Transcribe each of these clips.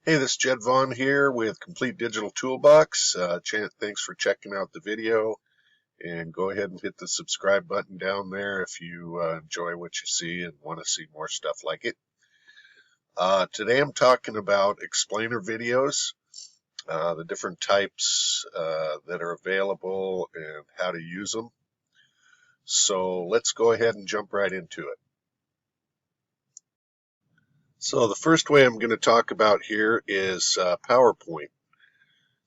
Hey, this is Jed Vaughn here with Complete Digital Toolbox. Thanks for checking out the video, and go ahead and hit the subscribe button down there if you enjoy what you see and want to see more stuff like it. Today I'm talking about explainer videos, the different types that are available and how to use them. So let's go ahead and jump right into it. So the first way I'm going to talk about here is PowerPoint.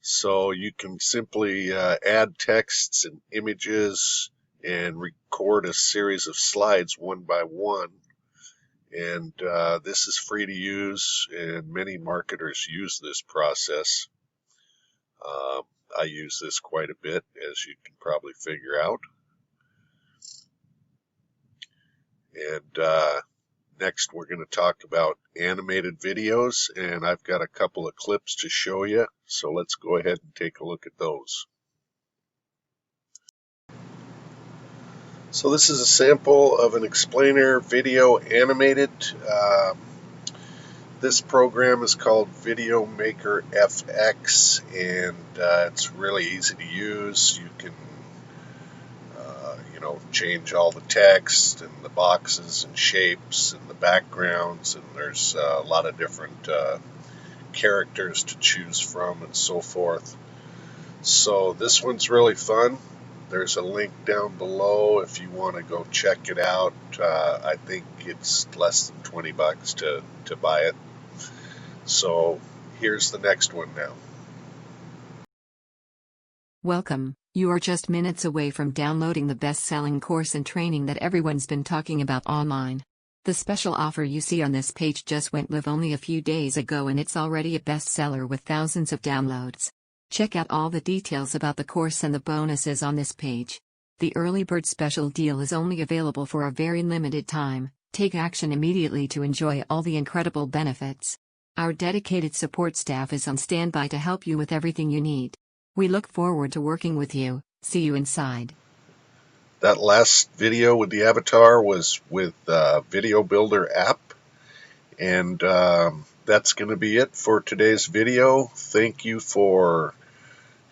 So you can simply add texts and images and record a series of slides one by one. And this is free to use, and many marketers use this process. I use this quite a bit, as you can probably figure out. And next we're going to talk about animated videos, and I've got a couple of clips to show you. So let's go ahead and take a look at those. So this is a sample of an explainer video animated. This program is called Video Maker FX, and it's really easy to use. You can change all the text and the boxes and shapes and the backgrounds, and there's a lot of different characters to choose from and so forth. So this one's really fun. There's a link down below if you want to go check it out. I think it's less than $20 to buy it. So here's the next one now. Welcome. You are just minutes away from downloading the best-selling course and training that everyone's been talking about online. The special offer you see on this page just went live only a few days ago, and it's already a bestseller with thousands of downloads. Check out all the details about the course and the bonuses on this page. The early bird special deal is only available for a very limited time. Take action immediately to enjoy all the incredible benefits. Our dedicated support staff is on standby to help you with everything you need. We look forward to working with you. See you inside. That last video with the avatar was with Video Builder app. And that's going to be it for today's video. Thank you for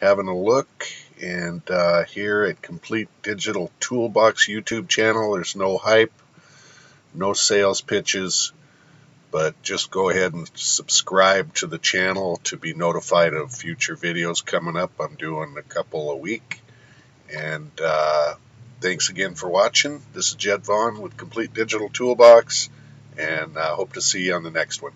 having a look. And here at Complete Digital Toolbox YouTube channel, there's no hype, no sales pitches, but just go ahead and subscribe to the channel to be notified of future videos coming up. I'm doing a couple a week. And thanks again for watching. This is Jed Vaughn with Complete Digital Toolbox, and I hope to see you on the next one.